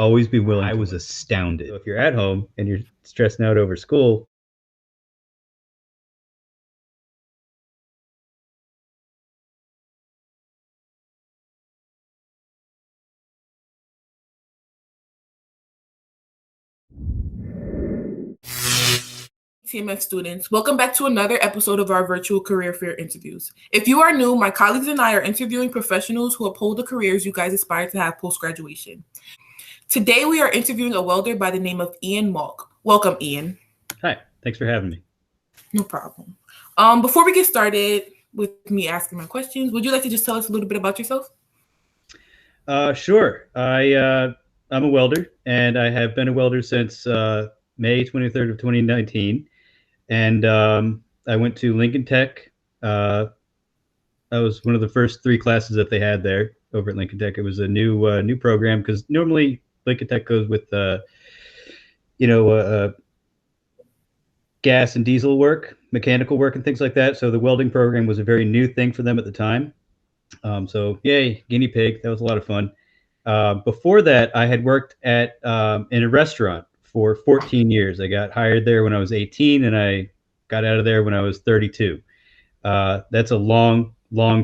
always be willing. I was astounded. So if you're at home and you're stressing out over school, TMF students, welcome back to another episode of our virtual career fair interviews. If you are new, my colleagues and I are interviewing professionals who uphold the careers you guys aspire to have post-graduation. Today, we are interviewing a welder by the name of Ian Muack. Welcome, Ian. Hi, thanks for having me. No problem. Before we get started with me asking my questions, would you like to just tell us a little bit about yourself? Sure. I'm a welder, and I have been a welder since May 23rd of 2019. And I went to Lincoln Tech. I was one of the first 3 classes that they had there over at Lincoln Tech. It was a new program because normally Lincoln Tech goes with gas and diesel work, mechanical work, and things like that. So the welding program was a very new thing for them at the time. So yay, guinea pig. That was a lot of fun. Before that, I had worked at in a restaurant for 14 years. I got hired there when I was 18, and I got out of there when I was 32. That's a long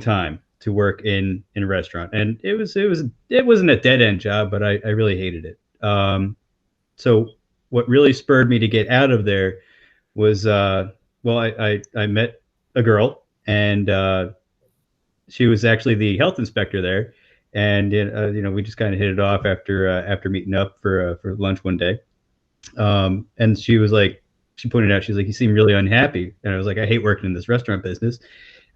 time to work in a restaurant, and it wasn't a dead end job, but I really hated it. So what really spurred me to get out of there was I met a girl, and she was actually the health inspector there, and we just kind of hit it off after meeting up for lunch one day. And she was like, she pointed out, she's like, you seem really unhappy. And I was like, I hate working in this restaurant business.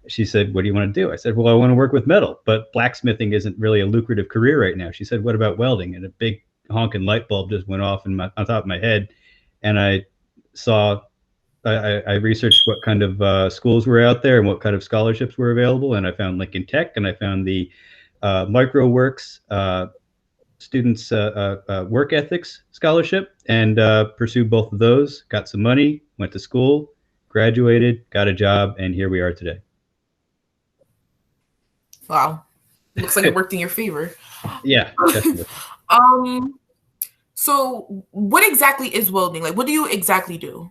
She said, what do you want to do? I said, well, I want to work with metal, but blacksmithing isn't really a lucrative career right now. She said, what about welding? And a big honking light bulb just went off on top of my head. And I researched what kind of schools were out there and what kind of scholarships were available. And I found Lincoln Tech, and I found the MicroWorks students work ethics scholarship, and pursued both of those. Got some money, went to school, graduated, got a job, and here we are today. Wow, looks like it worked in your favor. Yeah, definitely. So what exactly is welding? Like, what do you exactly do?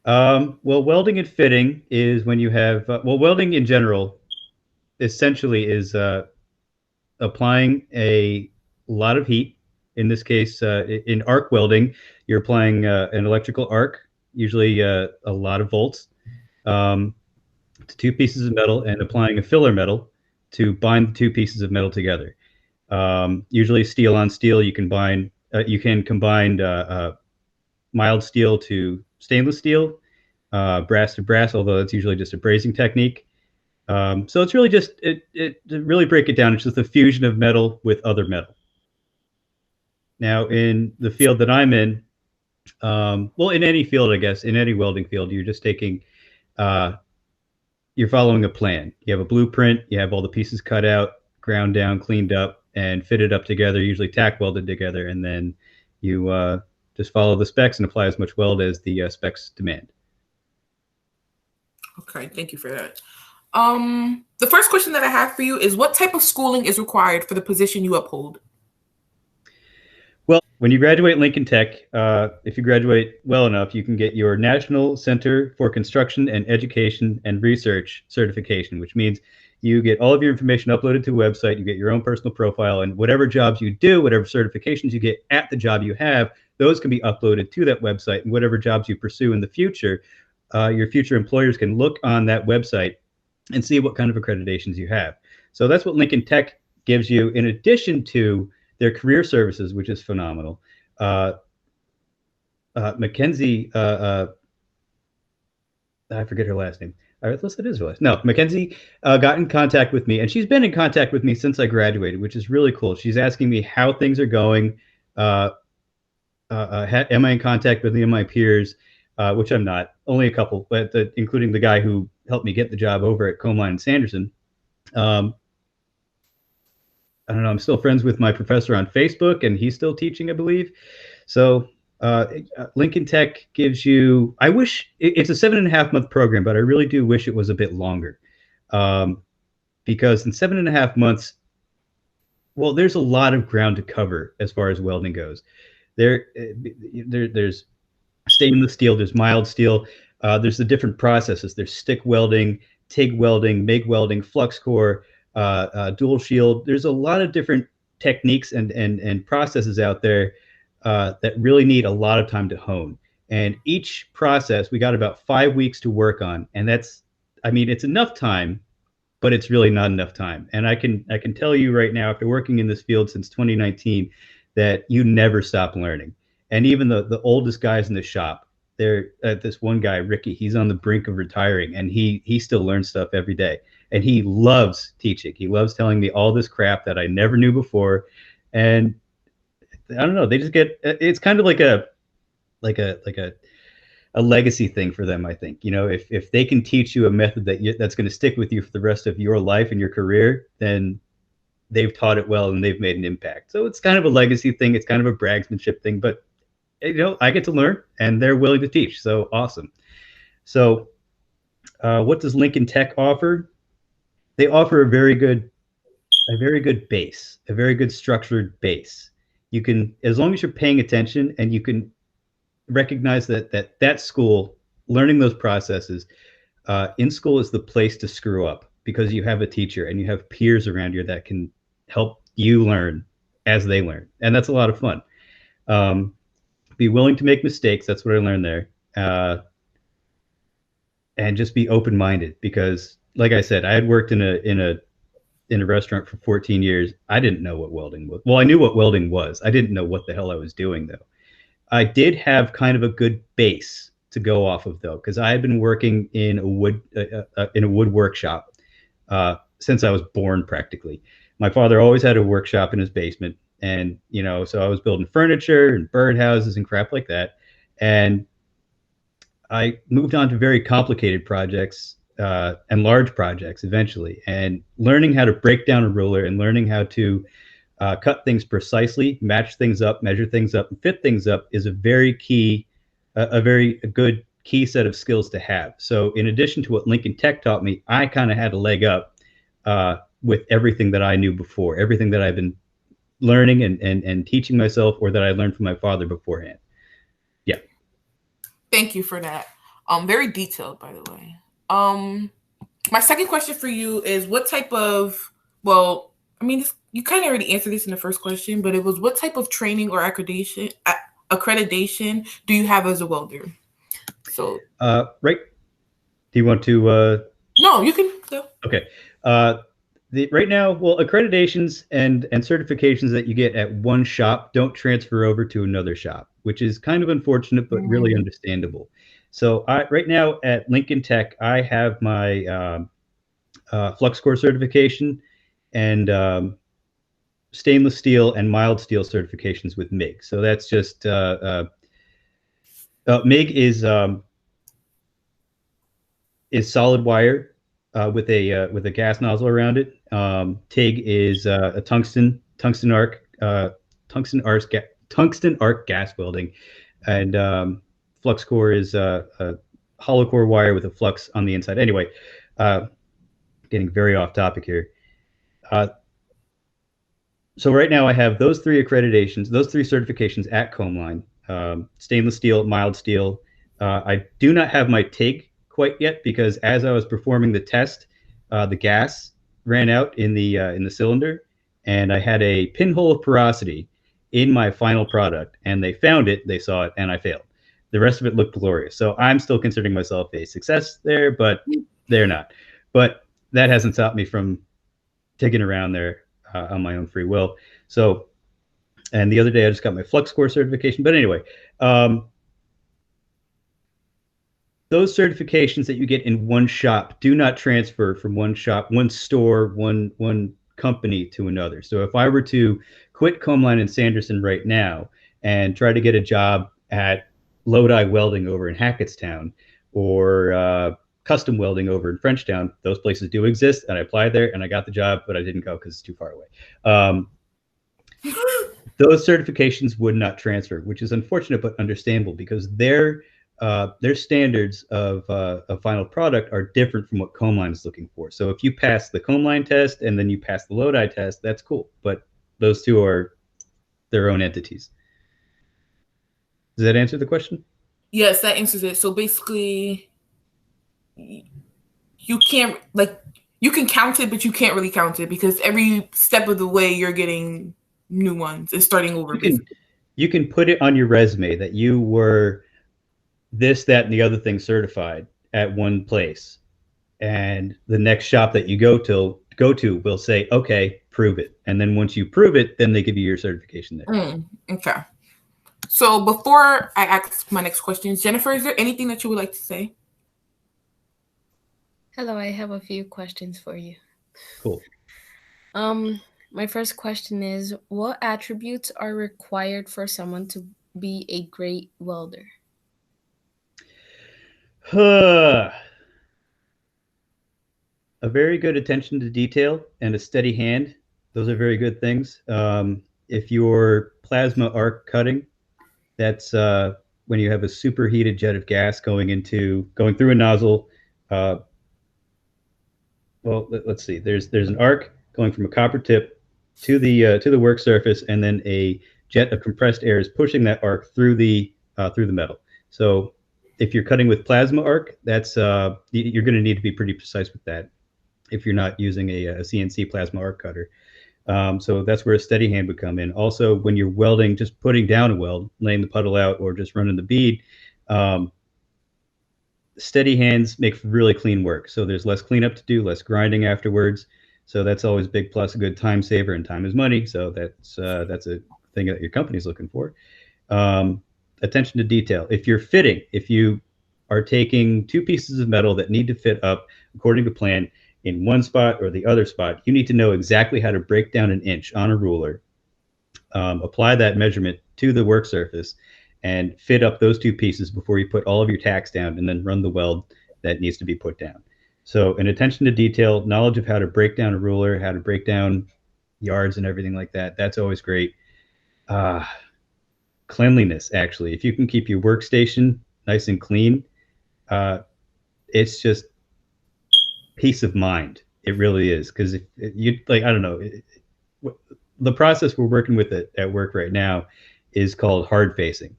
Well, welding and fitting is when you have welding in general essentially is applying a lot of heat. In this case, in arc welding, you're applying an electrical arc, usually a lot of volts, to 2 pieces of metal, and applying a filler metal to bind the 2 pieces of metal together. Usually steel on steel. You can combine mild steel to stainless steel, brass to brass, although that's usually just a brazing technique. So it's really just to really break it down, it's just the fusion of metal with other metal. Now, in the field that I'm in, in any field, I guess, in any welding field, you're just taking, you're following a plan. You have a blueprint, you have all the pieces cut out, ground down, cleaned up, and fitted up together, usually tack welded together, and then you just follow the specs and apply as much weld as the specs demand. Okay, thank you for that. The first question that I have for you is, what type of schooling is required for the position you uphold? Well, when you graduate Lincoln Tech, if you graduate well enough, you can get your National Center for Construction and Education and Research certification, which means you get all of your information uploaded to a website, you get your own personal profile, and whatever jobs you do, whatever certifications you get at the job you have, those can be uploaded to that website, and whatever jobs you pursue in the future, your future employers can look on that website and see what kind of accreditations you have. So that's what Lincoln Tech gives you, in addition to their career services, which is phenomenal. Mackenzie, I forget her last name. Unless it is her last. No, Mackenzie got in contact with me, and she's been in contact with me since I graduated, which is really cool. She's asking me how things are going. Am I in contact with any of my peers? Which I'm not. Only a couple, but including the guy who helped me get the job over at Combline and Sanderson. I don't know. I'm still friends with my professor on Facebook, and he's still teaching, I believe. So Lincoln Tech gives you, I wish, it's a 7.5-month program, but I really do wish it was a bit longer. Because in 7.5 months, Well, there's a lot of ground to cover as far as welding goes. There, there's stainless steel, there's mild steel, there's the different processes. There's stick welding, TIG welding, MIG welding, flux core, dual shield. There's a lot of different techniques and processes out there that really need a lot of time to hone. And each process we got about 5 weeks to work on, and that's, I mean, it's enough time, but it's really not enough time. And I can tell you right now, after working in this field since 2019, that you never stop learning. And even the oldest guys in the shop, they're this one guy, Ricky, he's on the brink of retiring, and he still learns stuff every day. And he loves teaching. He loves telling me all this crap that I never knew before. And I don't know, they just get, it's kind of like a legacy thing for them. I think, if they can teach you a method that's going to stick with you for the rest of your life and your career, then they've taught it well and they've made an impact. So it's kind of a legacy thing. It's kind of a bragsmanship thing, but I get to learn and they're willing to teach. So awesome. So what does Lincoln Tech offer? They offer a very good base, a very good structured base. You can, as long as you're paying attention and you can recognize that school, learning those processes in school is the place to screw up, because you have a teacher and you have peers around you that can help you learn as they learn, and that's a lot of fun. Be willing to make mistakes. That's what I learned there. And just be open-minded, because like I said, I had worked in a restaurant for 14 years. I didn't know what welding was. Well, I knew what welding was. I didn't know what the hell I was doing, though. I did have kind of a good base to go off of, though, because I had been working in a wood workshop since I was born, practically. My father always had a workshop in his basement, and so I was building furniture and birdhouses and crap like that. And I moved on to very complicated projects and large projects eventually, and learning how to break down a ruler and learning how to cut things precisely, match things up, measure things up, and fit things up is a very good key set of skills to have. So in addition to what Lincoln Tech taught me, I kind of had a leg up with everything that I knew before, everything that I've been learning and teaching myself, or that I learned from my father beforehand. Yeah. Thank you for that. Very detailed, by the way. My second question for you is what type of, well, I mean, you kind of already answered this in the first question, but it was what type of training or accreditation do you have as a welder? So, Right. Do you want to? No, you can go. Okay. Right now, well, accreditations and certifications that you get at one shop don't transfer over to another shop, which is kind of unfortunate, but really understandable. So right now at Lincoln Tech, I have my flux core certification and stainless steel and mild steel certifications with MIG. So that's just MIG is solid wire with a gas nozzle around it. TIG is a tungsten arc gas welding, and flux core is a hollow core wire with a flux on the inside. Anyway, getting very off topic here. So right now I have those three accreditations, those three certifications at Combline: stainless steel, mild steel. I do not have my TIG quite yet, because as I was performing the test, the gas ran out in the cylinder, and I had a pinhole of porosity in my final product, and they found it, they saw it, and I failed. The rest of it looked glorious. So I'm still considering myself a success there, but they're not. But that hasn't stopped me from taking around there on my own free will. So, and the other day I just got my flux core certification. But anyway, those certifications that you get in one shop do not transfer from one shop, one store, one company to another. So if I were to quit Combline and Sanderson right now and try to get a job at Lodi Welding over in Hackettstown, or custom welding over in Frenchtown, those places do exist, and I applied there and I got the job, but I didn't go because it's too far away. Those certifications would not transfer, which is unfortunate but understandable, because their standards of a final product are different from what Combline is looking for. So if you pass the Combline test and then you pass the Lodi test, that's cool. But those two are their own entities. Does that answer the question? Yes, that answers it. So basically, you can't like you can count it, but you can't really count it because every step of the way you're getting new ones and starting over. You can Basically, you can put it on your resume that you were this, that, and the other thing certified at one place, and the next shop that you go to will say, okay, prove it. And then once you prove it, then they give you your certification there. Okay. So before I ask my next questions, Jennifer, is there anything that you would like to say? Hello, I have a few questions for you. Cool. My first question is, what attributes are required for someone to be a great welder? A very good attention to detail and a steady hand. Those are very good things. If you're plasma arc cutting, that's when you have a superheated jet of gas going through a nozzle. Well, let's see. There's an arc going from a copper tip to the work surface, and then a jet of compressed air is pushing that arc through the metal. So if you're cutting with plasma arc, that's you're going to need to be pretty precise with that if you're not using a CNC plasma arc cutter. So that's where a steady hand would come in. Also, when you're welding, just putting down a weld, laying the puddle out, or just running the bead, steady hands make really clean work. So there's less cleanup to do, less grinding afterwards. So that's always a big plus, a good time saver, and time is money. So that's a thing that your company's looking for. Attention to detail. If you are taking two pieces of metal that need to fit up according to plan in one spot or the other spot, you need to know exactly how to break down an inch on a ruler, apply that measurement to the work surface, and fit up those two pieces before you put all of your tacks down, and then run the weld that needs to be put down. So an attention to detail, knowledge of how to break down a ruler, how to break down yards and everything like that, that's always great. Cleanliness, actually. If you can keep your workstation nice and clean, it's just peace of mind. It really is. Because if you, like, I don't know, the process we're working with at work right now is called hard facing.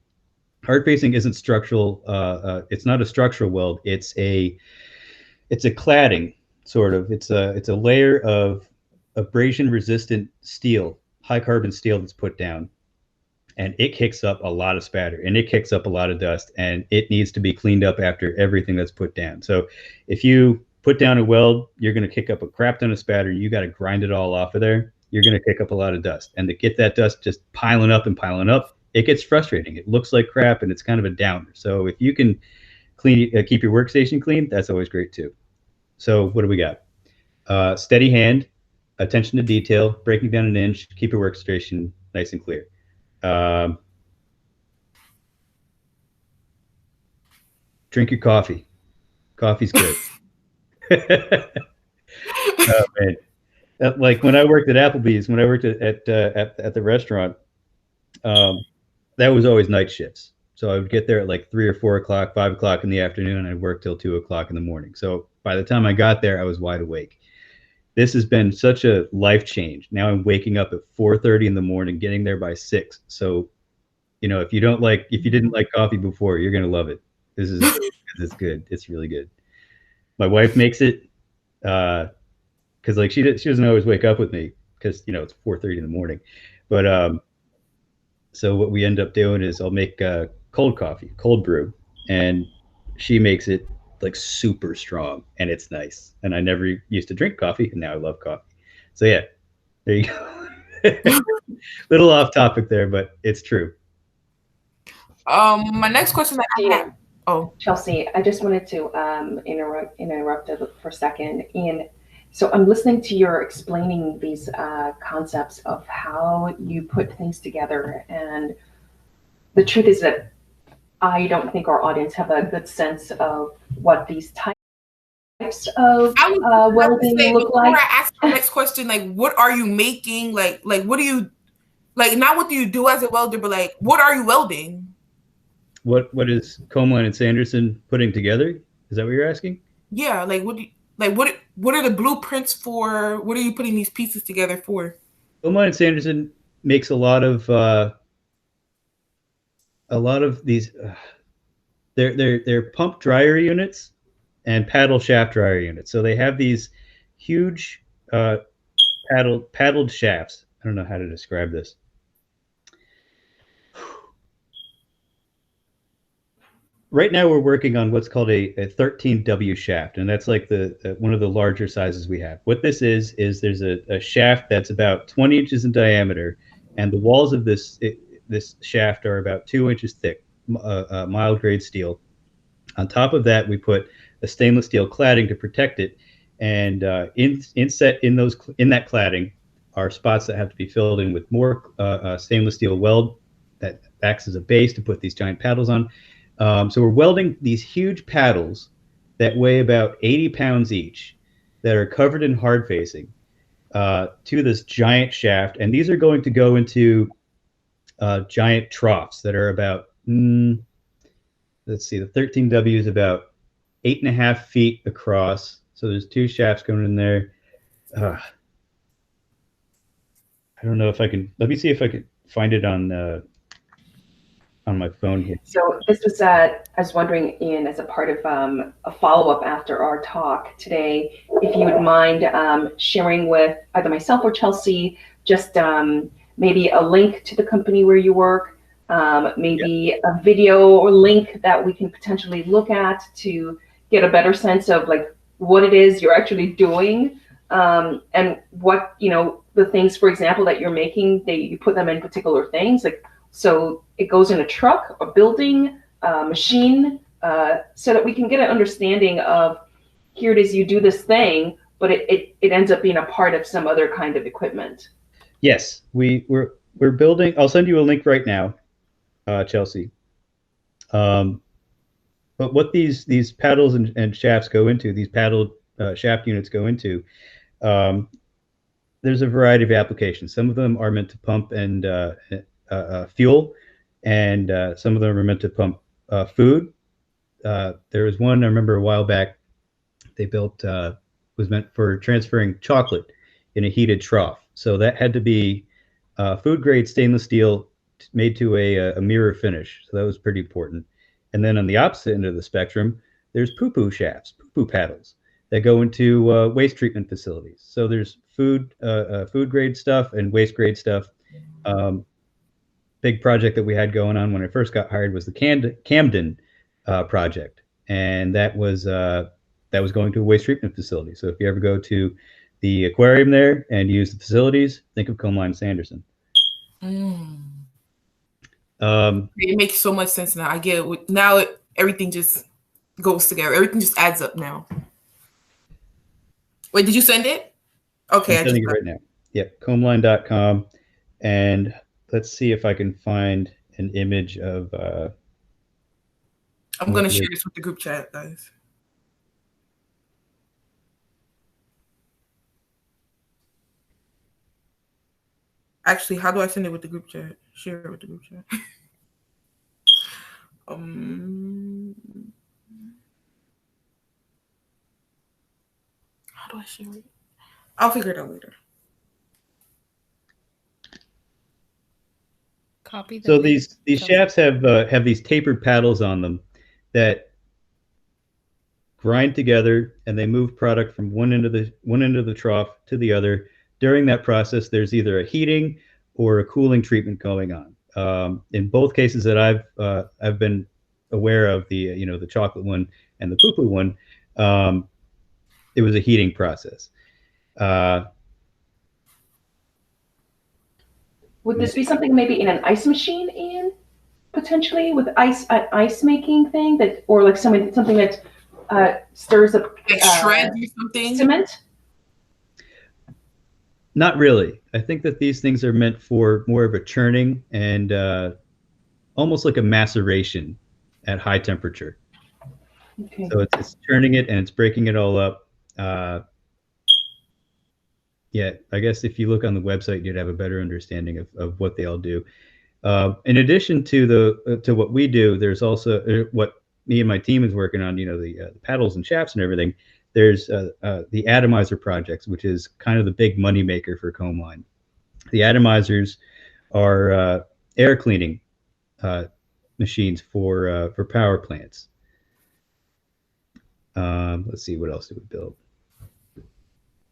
Hard facing isn't structural. It's not a structural weld. It's a cladding, sort of. It's a layer of abrasion resistant steel, high carbon steel that's put down, and it kicks up a lot of spatter, and it kicks up a lot of dust, and it needs to be cleaned up after everything that's put down. So if you put down a weld, you're going to kick up a crap ton of spatter. You got to grind it all off of there. You're going to kick up a lot of dust, and to get that dust just piling up and piling up, it gets frustrating. It looks like crap, and it's kind of a downer. So if you can keep your workstation clean, that's always great too. So what do we got? Steady hand, attention to detail, breaking down an inch, keep your workstation nice and clear. Drink your coffee. Coffee's good. Oh man, like when I worked at Applebee's, when I worked at the restaurant, that was always night shifts. So I would get there at like 3 or 4 o'clock, 5 o'clock in the afternoon, and I'd work till 2 o'clock in the morning. So by the time I got there, I was wide awake. This has been such a life change. Now I'm waking up at 4:30 in the morning, getting there by 6. So, if you didn't like coffee before, you're gonna love it. This is good. It's really good. My wife makes it, because like she doesn't always wake up with me because it's 4:30 in the morning, but so what we end up doing is I'll make cold coffee, cold brew, and she makes it like super strong, and it's nice. And I never used to drink coffee, and now I love coffee. So yeah, there you go. Little off topic there, but it's true. My next question that I have. Oh, Chelsea, I just wanted to interrupt for a second. And so I'm listening to your explaining these concepts of how you put things together. And the truth is that I don't think our audience have a good sense of what these types of welding look like. Before I ask the next question, like, what are you making? Like, what do you, like, not what do you do as a welder, but like, what are you welding? What is Comeline and Sanderson putting together? Is that what you're asking? Yeah, like what are the blueprints for? What are you putting these pieces together for? Beaumont and Sanderson makes a lot of these. They're pump dryer units and paddle shaft dryer units. So they have these huge paddled shafts. I don't know how to describe this. Right now, we're working on what's called a 13W shaft, and that's like the one of the larger sizes we have. What this is there's a shaft that's about 20 inches in diameter, and the walls of this shaft are about 2 inches thick, mild grade steel. On top of that, we put a stainless steel cladding to protect it, and in that cladding are spots that have to be filled in with more stainless steel weld that acts as a base to put these giant paddles on. So we're welding these huge paddles that weigh about 80 pounds each, that are covered in hard facing, to this giant shaft, and these are going to go into giant troughs that are about let's see, the 13W is about 8.5 feet across. So there's two shafts going in there. I don't know if I can. Let me see if I can find it on my phone here. So this was, I was wondering, Ian, as a part of a follow-up after our talk today, if you would mind sharing with either myself or Chelsea just maybe a link to the company where you work, maybe a video or link that we can potentially look at to get a better sense of like what it is you're actually doing, and what, the things, for example, that you're making, you put them in particular things, like, so it goes in a truck, a building, a machine, so that we can get an understanding of, here it is, you do this thing, but it ends up being a part of some other kind of equipment. Yes, we're building. I'll send you a link right now, Chelsea. But what these paddles and shafts go into, these paddled shaft units go into, there's a variety of applications. Some of them are meant to pump and fuel, and some of them are meant to pump food. There was one I remember a while back they built, was meant for transferring chocolate in a heated trough. So that had to be food grade stainless steel made to a mirror finish. So that was pretty important. And then on the opposite end of the spectrum, there's poo-poo shafts, poo-poo paddles that go into waste treatment facilities. So there's food grade stuff and waste grade stuff. Big project that we had going on when I first got hired was the Camden project, and that was going to a waste treatment facility. So if you ever go to the aquarium there and use the facilities, think of Combine Sanderson. It makes so much sense now. I get it. Now everything just goes together. Everything just adds up now. Wait, did you send it? Okay, I'm sending it right now. Yep, combline.com, and let's see if I can find an image of. I'm gonna share this with the group chat, guys. Actually, how do I send it with the group chat? Share it with the group chat. How do I share it? I'll figure it out later. Copy the So link. these shafts have these tapered paddles on them that grind together, and they move product from one end of the trough to the other. During that process, there's either a heating or a cooling treatment going on. In both cases that I've been aware of, the chocolate one and the poo-poo one, it was a heating process. Would this be something maybe in an ice machine, Ian? Potentially with ice making thing, that, or like something that stirs up shreds or something? Cement? Not really. I think that these things are meant for more of a churning and almost like a maceration at high temperature. Okay. So it's churning it and it's breaking it all up. Yeah, I guess if you look on the website, you'd have a better understanding of what they all do. In addition to what we do, there's also what me and my team is working on. The paddles and shafts and everything. There's the atomizer projects, which is kind of the big money maker for Combine. The atomizers are air cleaning uh, machines for power plants. Let's see, what else did we build?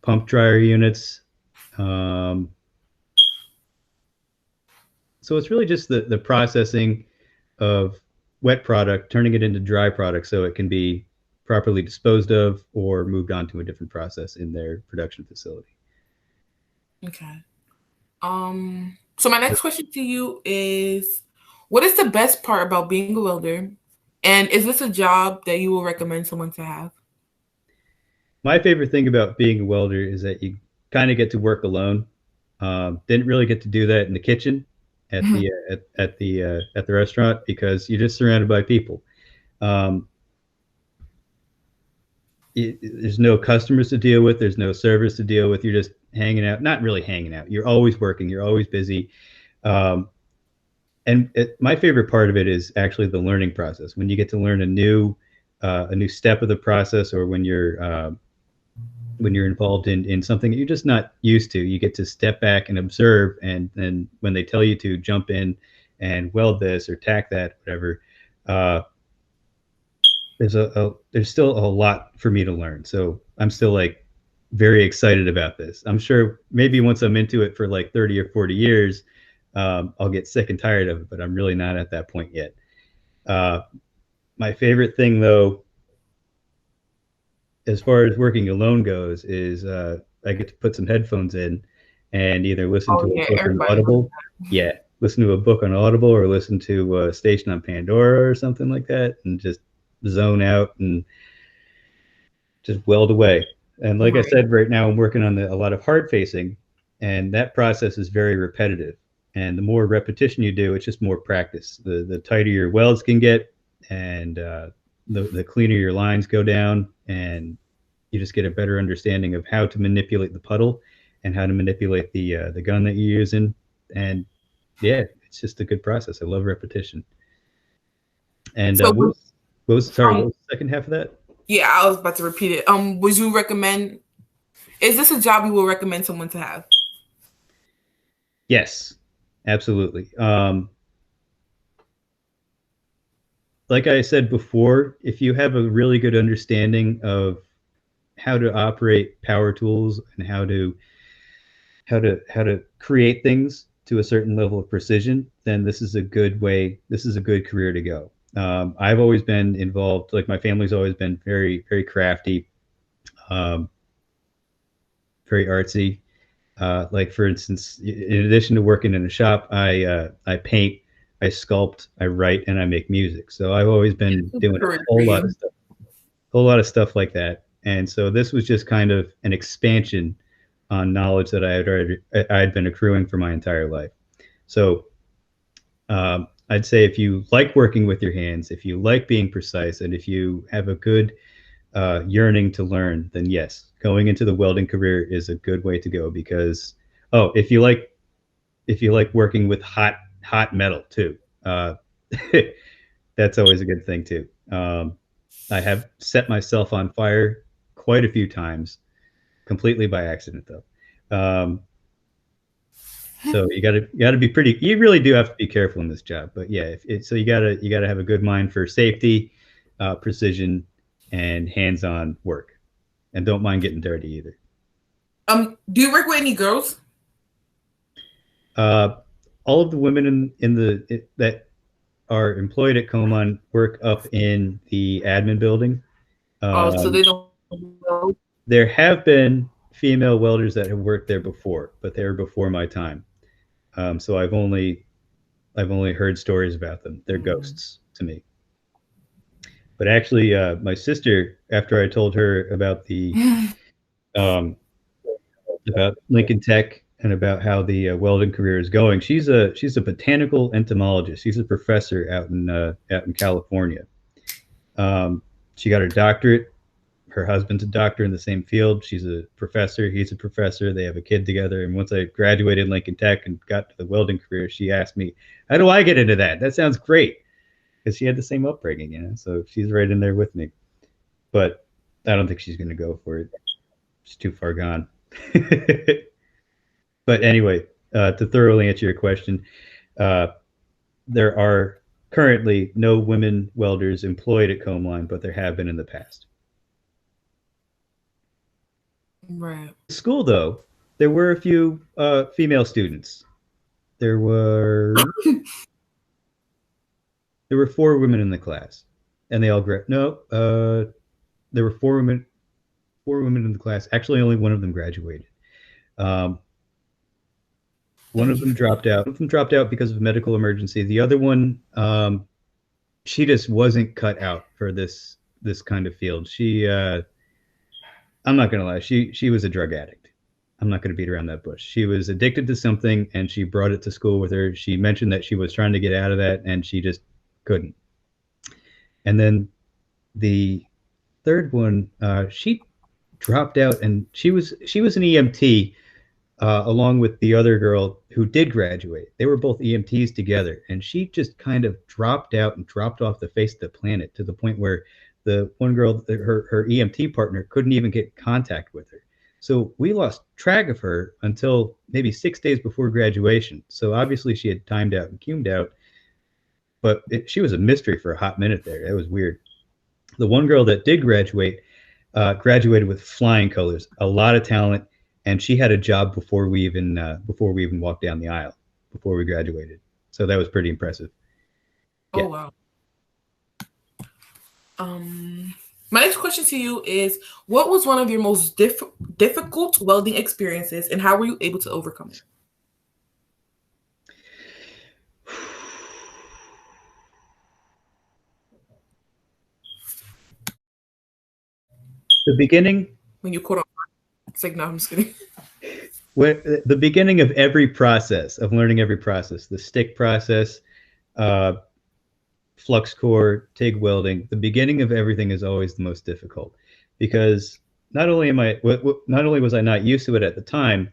Pump dryer units. Um, so it's really just the processing of wet product, turning it into dry product so it can be properly disposed of or moved on to a different process in their production facility. Okay. So my next question to you is, what is the best part about being a welder? And is this a job that you will recommend someone to have? My favorite thing about being a welder is that you kind of get to work alone. Didn't really get to do that in the kitchen at the restaurant because you're just surrounded by people. Um, there's no customers to deal with. There's no service to deal with. You're just hanging out. Not really hanging out. You're always working. You're always busy. Um, my favorite part of it is actually the learning process. When you get to learn a new step of the process, or when you're involved in something that you're just not used to, you get to step back and observe. And then when they tell you to jump in and weld this or tack that, whatever, uh, there's still a lot for me to learn. So I'm still like very excited about this. I'm sure maybe once I'm into it for like 30 or 40 years, I'll get sick and tired of it, but I'm really not at that point yet. Uh, my favorite thing though, as far as working alone goes, is I get to put some headphones in and either listen Oh to a yeah, book on everybody. Audible. Yeah, listen to a book on Audible or listen to a station on Pandora or something like that, and just zone out and just weld away. And like I Right. said, right now I'm working on a lot of hard facing, and that process is very repetitive. And the more repetition you do, it's just more practice. The tighter your welds can get, and the cleaner your lines go down, and you just get a better understanding of how to manipulate the puddle and how to manipulate the gun that you're using. And yeah, it's just a good process. I love repetition. And So what um was the second half of that? yeah, I was about to repeat it. Would you recommend, is this a job you will recommend someone to have? Yes, absolutely. Like I said before, if you have a really good understanding of how to operate power tools and how to create things to a certain level of precision, then this is a good way. This is a good career to go. I've always been involved. Like my family's always been very crafty, um, very artsy. Like for instance, in addition to working in a shop, I paint, I sculpt, I write, and I make music. So I've always been Good doing a career for you. whole lot of stuff like that. And so this was just kind of an expansion on knowledge that I had been accruing for my entire life. So I'd say if you like working with your hands, if you like being precise, and if you have a good yearning to learn, then yes, going into the welding career is a good way to go. Because oh, if you like working with hot metal too, that's always a good thing too. I have set myself on fire quite a few times, completely by accident though. So you gotta be pretty. You really do have to be careful in this job. But yeah, so you gotta have a good mind for safety, precision, and hands-on work, and don't mind getting dirty either. Do you work with any girls? Uh, all of the women that are employed at Coman work up in the admin building. Oh, so Um, they don't know. there have been female welders that have worked there before, but they were before my time. So I've only heard stories about them. They're ghosts to me. But actually, my sister, after I told her um, about Lincoln Tech and about how the welding career is going, she's a botanical entomologist. She's a professor out in California. She got her doctorate. Her husband's a doctor in the same field. She's a professor. He's a professor. They have a kid together. And once I graduated Lincoln Tech and got to the welding career, she asked me, "How do I get into that? That sounds great." Because she had the same upbringing, you know. So she's right in there with me. But I don't think she's going to go for it. She's too far gone. But anyway, To thoroughly answer your question, uh, there are currently no women welders employed at Combline, but there have been in the past. Right. School, though, there were a few female students. There were 4 women in the class, and they all no. There were 4 women in the class. Actually, only one of them graduated. Um, one of them dropped out. One of them dropped out because of a medical emergency. The other one, she just wasn't cut out for this kind of field. I'm not gonna lie, she was a drug addict. I'm not gonna beat around that bush. She was addicted to something, and she brought it to school with her. She mentioned that she was trying to get out of that, and she just couldn't. And then the third one, she dropped out, and she was an EMT along with the other girl who did graduate. They were both EMTs together, and she just kind of dropped out and dropped off the face of the planet to the point where the one girl, her EMT partner, couldn't even get contact with her. So we lost track of her until maybe 6 days before graduation. So obviously she had timed out and cumed out, but she was a mystery for a hot minute there. It was weird. The one girl that did graduate graduated with flying colors, a lot of talent, and she had a job before we even walked down the aisle, before we graduated. So that was pretty impressive. Oh, wow. My next question to you is, what was one of your most difficult welding experiences, and how were you able to overcome it? The beginning, when you caught on, it's like, no, I'm just kidding. The beginning of every process, of learning every process, the stick process, flux core, TIG welding, the beginning of everything is always the most difficult, because not only was I not used to it at the time,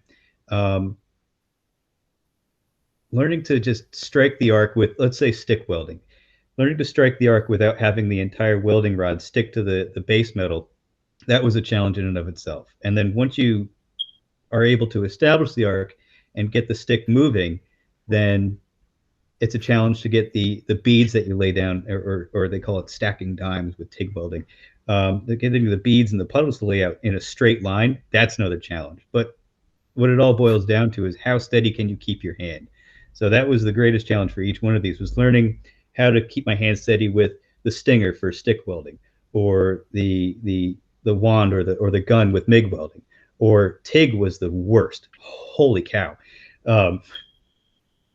learning to just strike the arc with, let's say, stick welding, learning to strike the arc without having the entire welding rod stick to the base metal, that was a challenge in and of itself. And then once you are able to establish the arc and get the stick moving, then it's a challenge to get the beads that you lay down, or they call it stacking dimes with TIG welding. Getting the beads and the puddles to lay out in a straight line, that's another challenge. But what it all boils down to is how steady can you keep your hand? So that was the greatest challenge for each one of these, was learning how to keep my hand steady with the stinger for stick welding, or the wand or the gun with MIG welding, or TIG was the worst. Holy cow.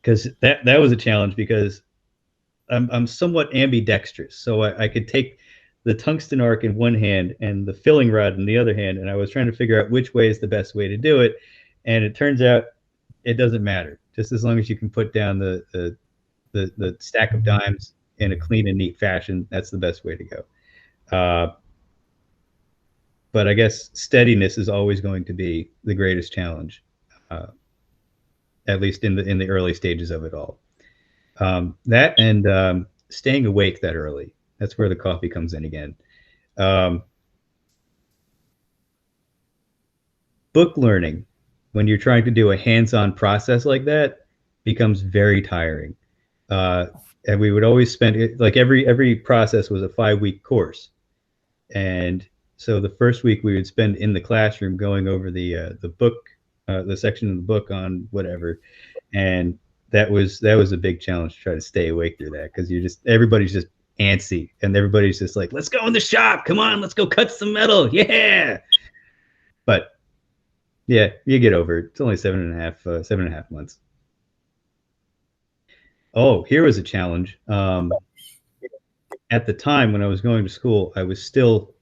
Because that was a challenge, because I'm somewhat ambidextrous, so I could take the tungsten arc in one hand and the filling rod in the other hand, and I was trying to figure out which way is the best way to do it, and it turns out it doesn't matter. Just as long as you can put down the stack of dimes in a clean and neat fashion, that's the best way to go. But I guess steadiness is always going to be the greatest challenge, at least in the early stages of it all. That and staying awake that early. That's where the coffee comes in again. Book learning, when you're trying to do a hands-on process like that, becomes very tiring. And we would always spend, like, every process was a 5-week course, and so the first week we would spend in the classroom going over the book, the section of the book on whatever, and that was a big challenge to try to stay awake through that, because everybody's just antsy, and everybody's just like, let's go in the shop, come on, let's go cut some metal, yeah. But yeah, you get over it. It's only 7.5 months. Oh, here was a challenge. At the time when I was going to school, I was still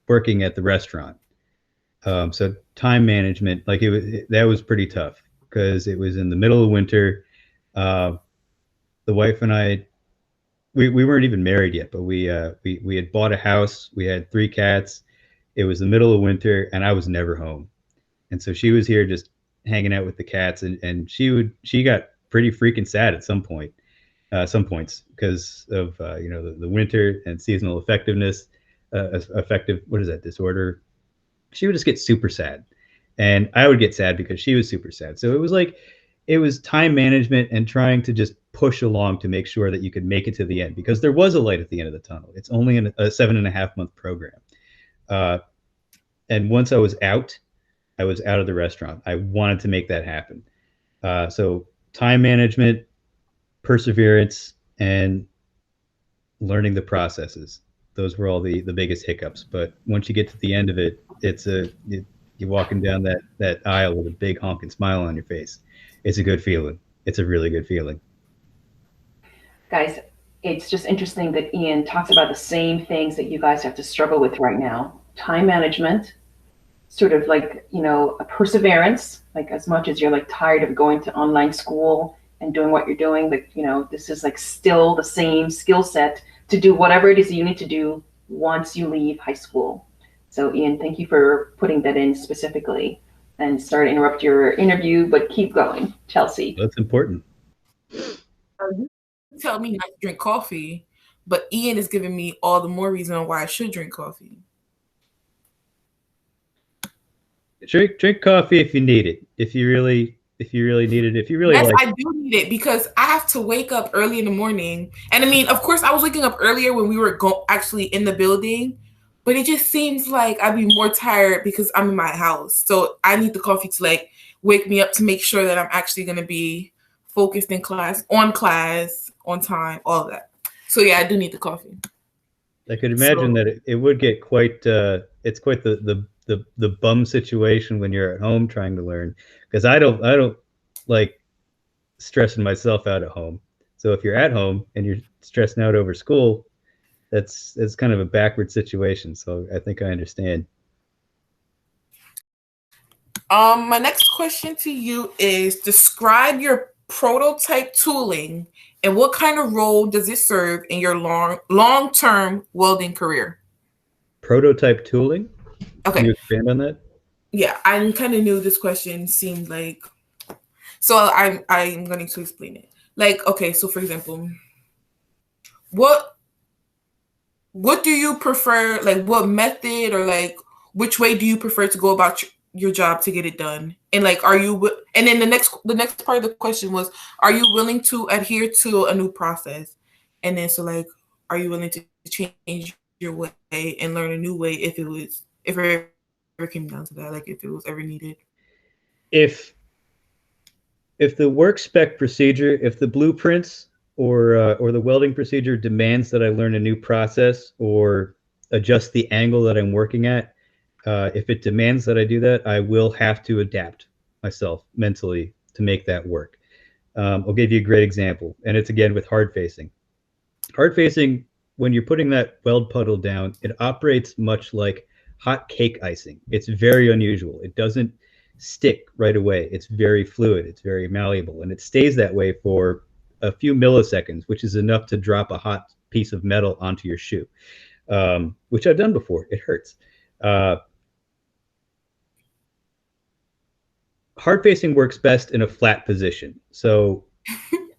working at the restaurant. So time management, like, that was pretty tough, because it was in the middle of winter. The wife and I, we weren't even married yet, but we had bought a house. We had 3 cats. It was the middle of winter, and I was never home. And so she was here just hanging out with the cats, and she got pretty freaking sad at some points, because of the winter and seasonal affectiveness, what is that disorder? She would just get super sad, and I would get sad because she was super sad. So it was like, it was time management and trying to just push along to make sure that you could make it to the end, because there was a light at the end of the tunnel. It's only a 7.5 month program. And once I was out of the restaurant. I wanted to make that happen. So time management, perseverance, and learning the processes. Those were all the biggest hiccups. But once you get to the end of it, you're walking down that aisle with a big honking smile on your face. It's a good feeling. It's a really good feeling. Guys, it's just interesting that Ian talks about the same things that you guys have to struggle with right now. Time management, sort of like, a perseverance, like as much as you're like tired of going to online school and doing what you're doing, like, this is like still the same skill set to do whatever it is you need to do once you leave high school. So Ian, thank you for putting that in specifically. And sorry to interrupt your interview, but keep going. Chelsea. That's important. You tell me not to drink coffee, but Ian is giving me all the more reason why I should drink coffee. Drink coffee if you need it. If you really need it. If you really yes, like. I do need it because I have to wake up early in the morning. And I mean, of course, I was waking up earlier when we were actually in the building, but it just seems like I'd be more tired because I'm in my house. So I need the coffee to like wake me up to make sure that I'm actually going to be focused in class, on time, all of that. So yeah, I do need the coffee. I could imagine that it would get quite. It's quite the bum situation when you're at home trying to learn, because I don't like stressing myself out at home. So if you're at home and you're stressing out over school, it's kind of a backward situation. So I think I understand. My next question to you is, describe your prototype tooling and what kind of role does it serve in your long-term welding career? Prototype tooling? Okay. Can you expand on that? Yeah, I kind of knew this question seemed like, so I'm going to explain it. Like, okay, so for example, what do you prefer? Like, what method or like which way do you prefer to go about your job to get it done? And like, and then the next part of the question was, are you willing to adhere to a new process? And then so like, are you willing to change your way and learn a new way if it ever came down to that, like if it was ever needed? If the work spec procedure, if the blueprints or the welding procedure demands that I learn a new process or adjust the angle that I'm working at, if it demands that I do that, I will have to adapt myself mentally to make that work. I'll give you a great example, and it's again with hard facing. Hard facing, when you're putting that weld puddle down, it operates much like hot cake icing. It's very unusual. It doesn't stick right away. It's very fluid. It's very malleable, and it stays that way for a few milliseconds, which is enough to drop a hot piece of metal onto your shoe, which I've done before. It hurts. Hard facing works best in a flat position. So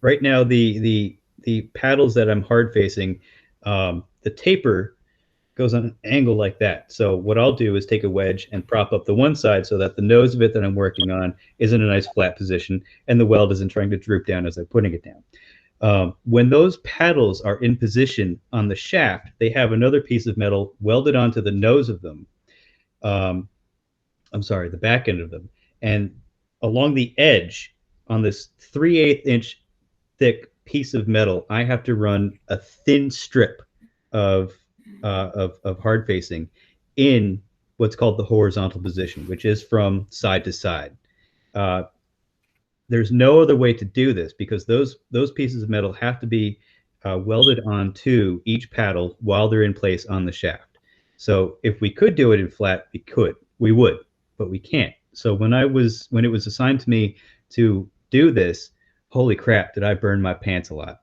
right now, the paddles that I'm hard facing, the taper goes on an angle like that. So what I'll do is take a wedge and prop up the one side so that the nose of it that I'm working on is in a nice flat position and the weld isn't trying to droop down as I'm putting it down. When those paddles are in position on the shaft, they have another piece of metal welded onto the nose of them. The back end of them. And along the edge on this 3/8 inch thick piece of metal, I have to run a thin strip of hard facing in what's called the horizontal position, which is from side to side. There's no other way to do this because those pieces of metal have to be welded onto each paddle while they're in place on the shaft. So if we could do it in flat, we would, but we can't. So when it was assigned to me to do this, holy crap, did I burn my pants a lot.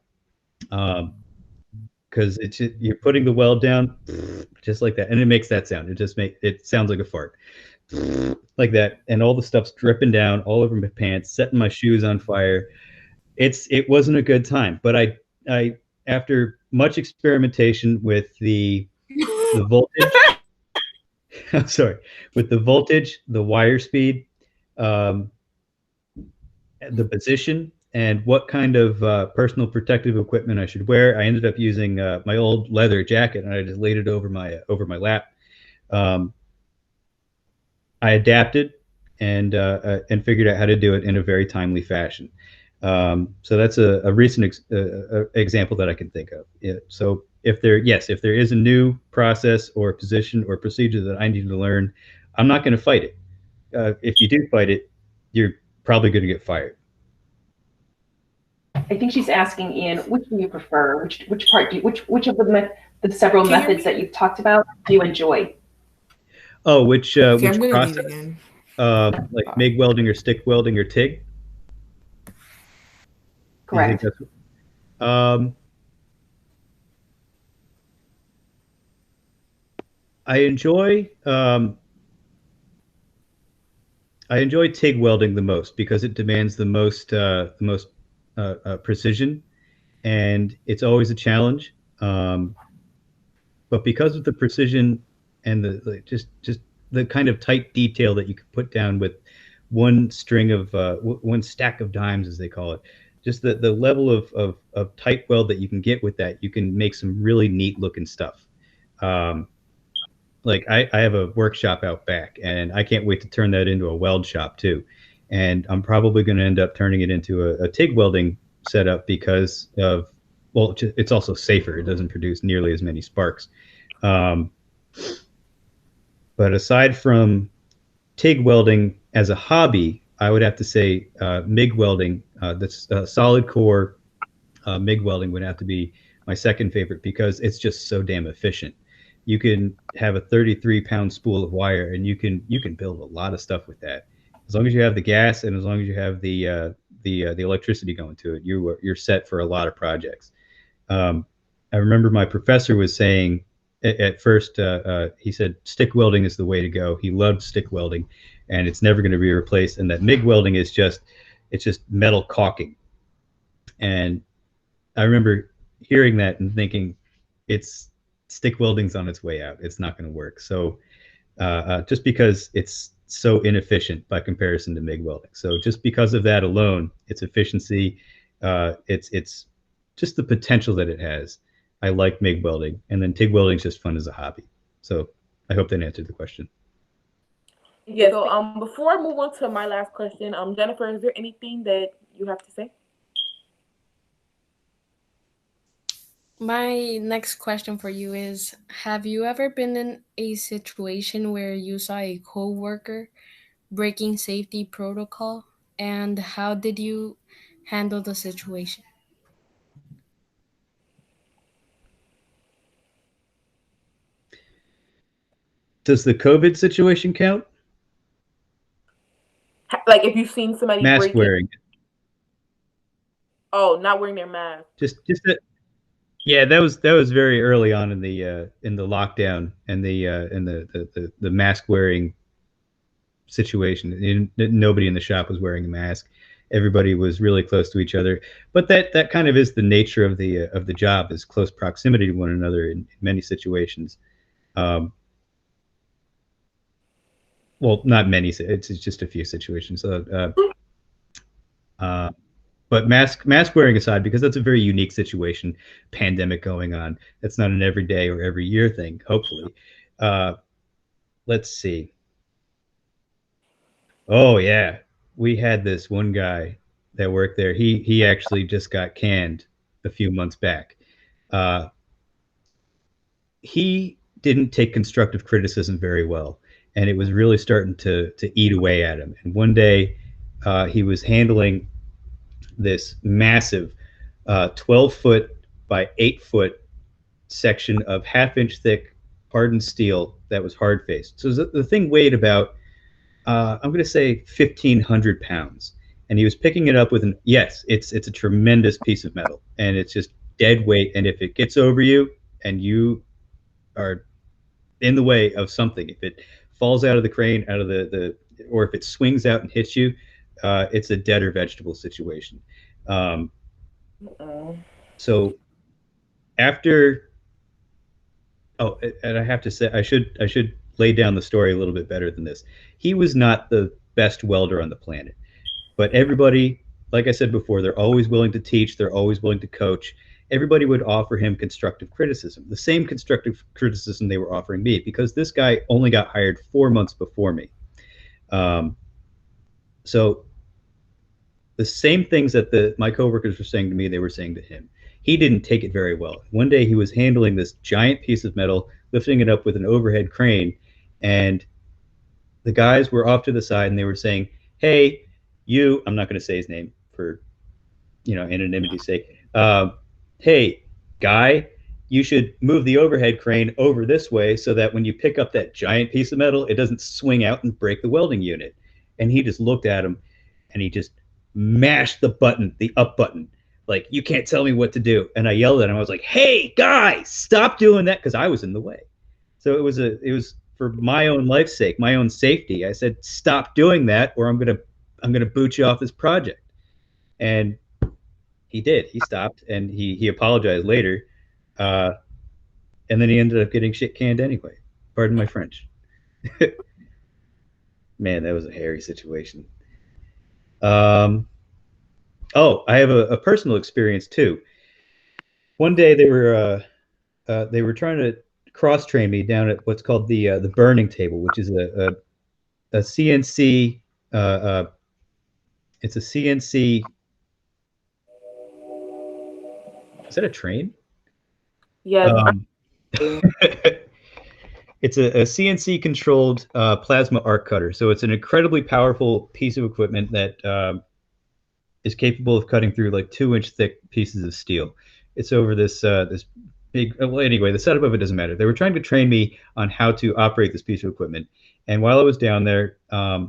Because you're putting the weld down just like that, and it makes that sound. It sounds like a fart, like that, and all the stuff's dripping down all over my pants, setting my shoes on fire. It wasn't a good time, but I after much experimentation with the voltage, I'm sorry, with the voltage, the wire speed, the position and what kind of personal protective equipment I should wear. I ended up using my old leather jacket, and I just laid it over my lap. Um, I adapted and figured out how to do it in a very timely fashion. So that's a recent example that I can think of. Yeah. So if there is a new process or position or procedure that I need to learn, I'm not going to fight it. If you do fight it, you're probably going to get fired. I think she's asking, Ian, which do you prefer? Which part do you, which of the several methods that you've talked about do you enjoy? Oh, which Okay, I'm which gonna leave process? again. Like MIG welding or stick welding or TIG? You think Correct. that's um, I enjoy I enjoy TIG welding the most because it demands the most precision, and it's always a challenge. But because of the precision and just the kind of tight detail that you can put down with one string of one stack of dimes, as they call it, just the level of tight weld that you can get with that, you can make some really neat looking stuff. Um, like I have a workshop out back, and I can't wait to turn that into a weld shop too. And I'm probably going to end up turning it into a TIG welding setup because of, well, it's also safer. It doesn't produce nearly as many sparks. Um, but aside from TIG welding as a hobby, I would have to say MIG welding, that's solid core MIG welding would have to be my second favorite because it's just so damn efficient. You can have a 33-pound spool of wire, and you can build a lot of stuff with that. As long as you have the gas and as long as you have the electricity going to it, you're set for a lot of projects. I remember my professor was saying at first, he said stick welding is the way to go. He loved stick welding, and it's never going to be replaced. And that MIG welding is it's just metal caulking. And I remember hearing that and thinking, it's stick welding's on its way out. It's not going to work. So just because it's so inefficient by comparison to MIG welding. So just because of that alone, its efficiency, it's just the potential that it has. I like MIG welding, and then TIG welding is just fun as a hobby. So I hope that answered the question. Yeah. So before I move on to my last question, Jennifer, is there anything that you have to say? My next question for you is, have you ever been in a situation where you saw a coworker breaking safety protocol, and how did you handle the situation? Does the COVID situation count? Like if you've seen somebody Mask breaking, wearing. oh, not wearing their mask. Just yeah, that was very early on in the lockdown and the mask wearing situation. Nobody in the shop was wearing a mask. Everybody was really close to each other. But that kind of is the nature of the job, is close proximity to one another in many situations. Well, not many. It's just a few situations. But mask wearing aside, because that's a very unique situation, pandemic going on. That's not an everyday or every year thing. Hopefully, let's see. Oh yeah, we had this one guy that worked there. He actually just got canned a few months back. Uh, he didn't take constructive criticism very well, and it was really starting to eat away at him. And one day, he was handling this massive 12-foot by 8-foot section of half-inch thick hardened steel that was hard faced. So the thing weighed about I'm going to say 1,500 pounds, and he was picking it up with an, yes, it's a tremendous piece of metal, and it's just dead weight. And if it gets over you and you are in the way of something, if it falls out of the crane, out of or if it swings out and hits you, it's a dead or vegetable situation. Um, so after, oh, and I have to say, I should lay down the story a little bit better than this. He was not the best welder on the planet, but everybody like I said before, they're always willing to teach. They're always willing to coach. Everybody would offer him constructive criticism, the same constructive criticism they were offering me, because this guy only got hired 4 months before me. Um, so the same things that my coworkers were saying to me, they were saying to him. He didn't take it very well. One day he was handling this giant piece of metal, lifting it up with an overhead crane, and the guys were off to the side and they were saying, "Hey, you," I'm not going to say his name for anonymity's sake. Hey, guy, you should move the overhead crane over this way so that when you pick up that giant piece of metal, it doesn't swing out and break the welding unit. And he just looked at him and he just mashed the button, the up button. Like, you can't tell me what to do. And I yelled at him. I was like, "Hey, guy, stop doing that," because I was in the way. So it was for my own life's sake, my own safety. I said, "Stop doing that, or I'm gonna boot you off this project." And he did. He stopped and he apologized later, and then he ended up getting shit canned anyway. Pardon my French. Man, that was a hairy situation. Oh, I have a personal experience too. One day they were trying to cross train me down at what's called the burning table, which is a CNC. It's a CNC. Is that a train? Yeah. It's a CNC controlled plasma arc cutter. So it's an incredibly powerful piece of equipment that is capable of cutting through like 2-inch thick pieces of steel. It's over this big. Well, anyway, the setup of it doesn't matter. They were trying to train me on how to operate this piece of equipment, and while I was down there, I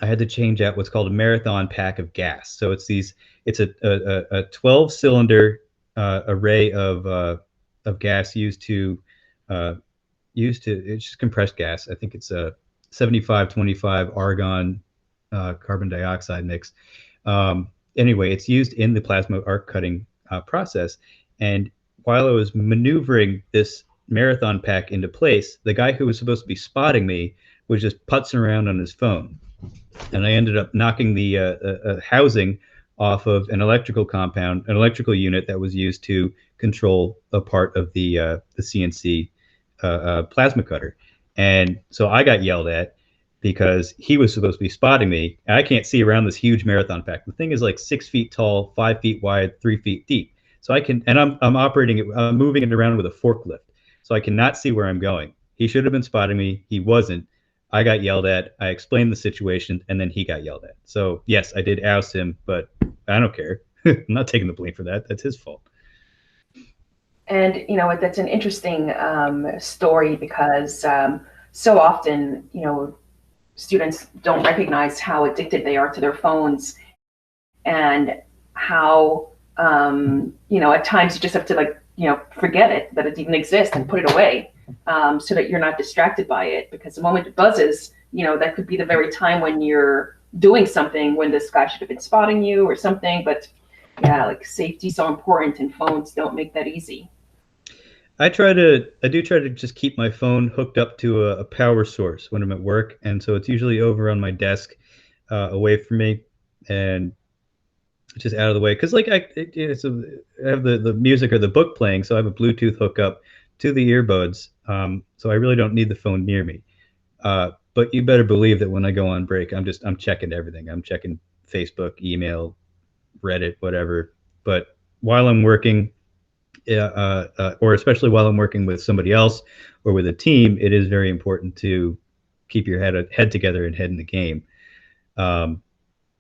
had to change out what's called a marathon pack of gas. So it's a 12-cylinder array of gas used to it's just compressed gas. I think it's a 75-25 argon carbon dioxide mix. Anyway, it's used in the plasma arc cutting process. And while I was maneuvering this marathon pack into place, the guy who was supposed to be spotting me was just putzing around on his phone. And I ended up knocking the housing off of an electrical compound, an electrical unit that was used to control a part of the CNC plasma cutter. And so I got yelled at because he was supposed to be spotting me. And I can't see around this huge marathon pack. The thing is like 6 feet tall, 5 feet wide, 3 feet deep. So I'm operating it, I'm moving it around with a forklift. So I cannot see where I'm going. He should have been spotting me. He wasn't. I got yelled at. I explained the situation, and then he got yelled at. So yes, I did oust him, but I don't care. I'm not taking the blame for that. That's his fault. And that's an interesting story because so often students don't recognize how addicted they are to their phones, and how at times you just have to forget it, that it even exists, and put it away, so that you're not distracted by it, because the moment it buzzes, that could be the very time when you're doing something, when this guy should have been spotting you or something. But yeah, like, safety is so important, and phones don't make that easy. I do try to just keep my phone hooked up to a power source when I'm at work, and so it's usually over on my desk, away from me, and just out of the way. Because I have the music or the book playing, so I have a Bluetooth hookup to the earbuds, so I really don't need the phone near me. But you better believe that when I go on break, I'm checking everything. I'm checking Facebook, email, Reddit, whatever. But while I'm working, or especially while I'm working with somebody else or with a team, it is very important to keep your head together and head in the game.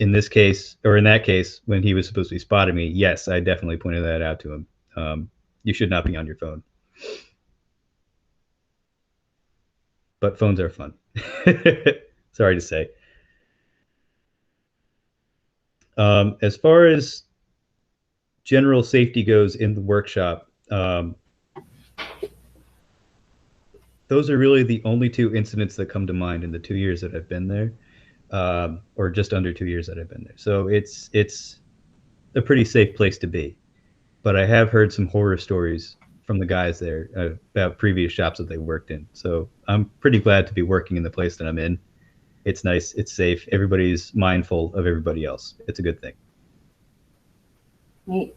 In this case, or in that case, when he was supposed to be spotting me, yes, I definitely pointed that out to him. You should not be on your phone. But phones are fun. Sorry to say. As far as general safety goes in the workshop, those are really the only two incidents that come to mind in the 2 years that I've been there, or just under 2 years that I've been there. So it's a pretty safe place to be. But I have heard some horror stories from the guys there about previous shops that they worked in. So I'm pretty glad to be working in the place that I'm in. It's nice. It's safe. Everybody's mindful of everybody else. It's a good thing. Neat.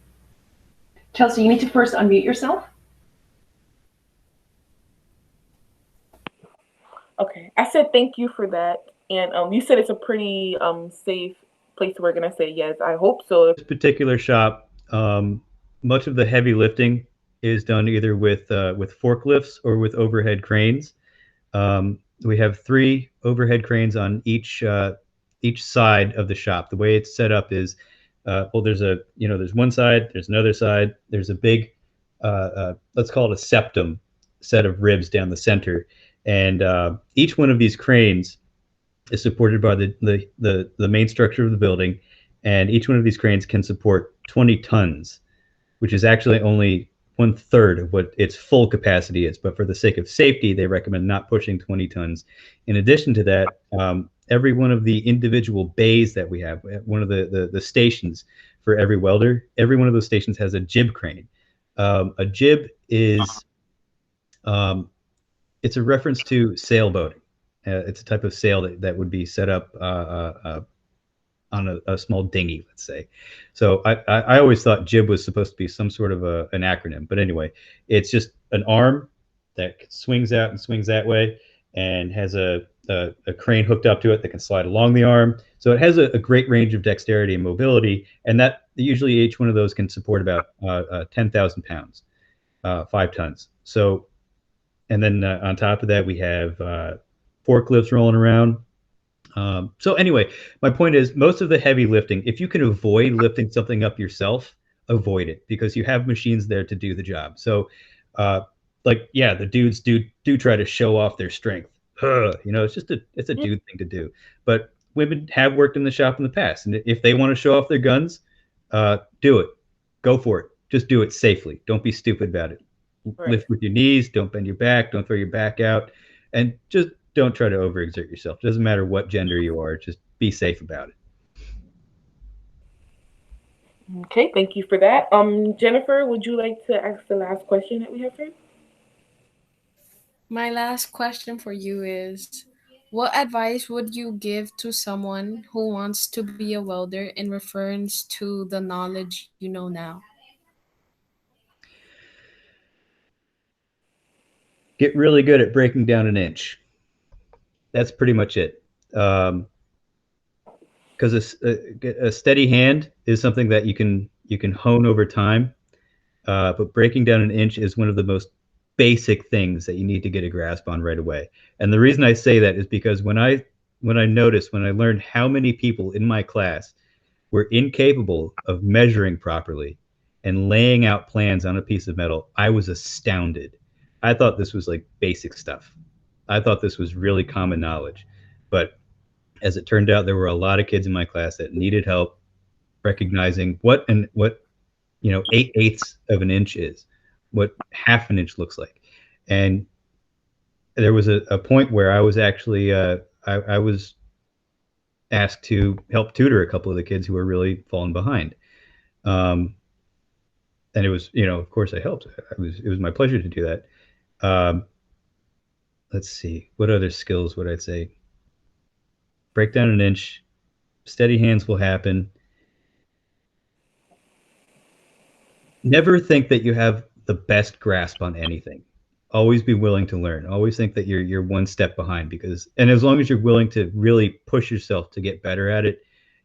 Chelsea, you need to first unmute yourself. Okay, I said thank you for that, and you said it's a pretty safe place to work, and I said yes. I hope so. This particular shop, much of the heavy lifting is done either with forklifts or with overhead cranes. We have three overhead cranes on each side of the shop. The way it's set up is, well, there's one side, there's another side, there's a big, let's call it a septum set of ribs down the center, and each one of these cranes is supported by the main structure of the building, and each one of these cranes can support 20 tons, which is actually only one third of what its full capacity is. But for the sake of safety, they recommend not pushing 20 tons. In addition to that, every one of the individual bays that we have, one of the stations for every welder, every one of those stations has a jib crane. A jib is it's a reference to sailboating. It's a type of sail that would be set up on a small dinghy, let's say. So I always thought jib was supposed to be some sort of an acronym, but anyway, it's just an arm that swings out and swings that way, and has a crane hooked up to it that can slide along the arm. So it has a great range of dexterity and mobility, and that usually each one of those can support about 10,000 pounds, 5 tons. So, and then on top of that, we have forklifts rolling around. So anyway, my point is, most of the heavy lifting, if you can avoid lifting something up yourself, avoid it, because you have machines there to do the job. So, uh, like, yeah, the dudes do try to show off their strength. It's a dude thing to do. But women have worked in the shop in the past, and if they want to show off their guns, do it. Go for it. Just do it safely. Don't be stupid about it. Right. Lift with your knees. Don't bend your back. Don't throw your back out, and just don't try to overexert yourself. It doesn't matter what gender you are. Just be safe about it. Okay, thank you for that. Jennifer, would you like to ask the last question that we have for you? My last question for you is, what advice would you give to someone who wants to be a welder in reference to the knowledge you know now? Get really good at breaking down an inch. That's pretty much it. Because a steady hand is something that you can hone over time. But breaking down an inch is one of the most basic things that you need to get a grasp on right away. And the reason I say that is because when I learned how many people in my class were incapable of measuring properly and laying out plans on a piece of metal, I was astounded. I thought this was like basic stuff. I thought this was really common knowledge. But as it turned out, there were a lot of kids in my class that needed help recognizing what 8/8 of an inch is, what half an inch looks like. And there was a point where I was actually I was asked to help tutor a couple of the kids who were really falling behind. Um, and it was, of course I helped. It was my pleasure to do that. Um, let's see, what other skills would I say? Break down an inch, steady hands will happen. Never think that you have the best grasp on anything. Always be willing to learn. Always think that you're one step behind, and as long as you're willing to really push yourself to get better at it,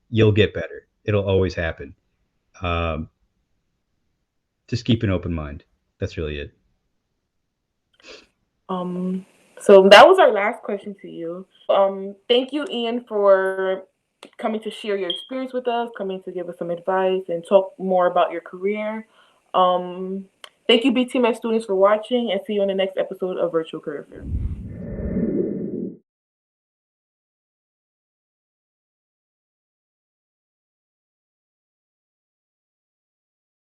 you'll get better. It'll always happen. Um, just keep an open mind. That's really it. So that was our last question to you. Thank you, Ian, for coming to share your experience with us, coming to give us some advice and talk more about your career. Um, Thank you, BTMS students, for watching, and see you on the next episode of Virtual Career Fair.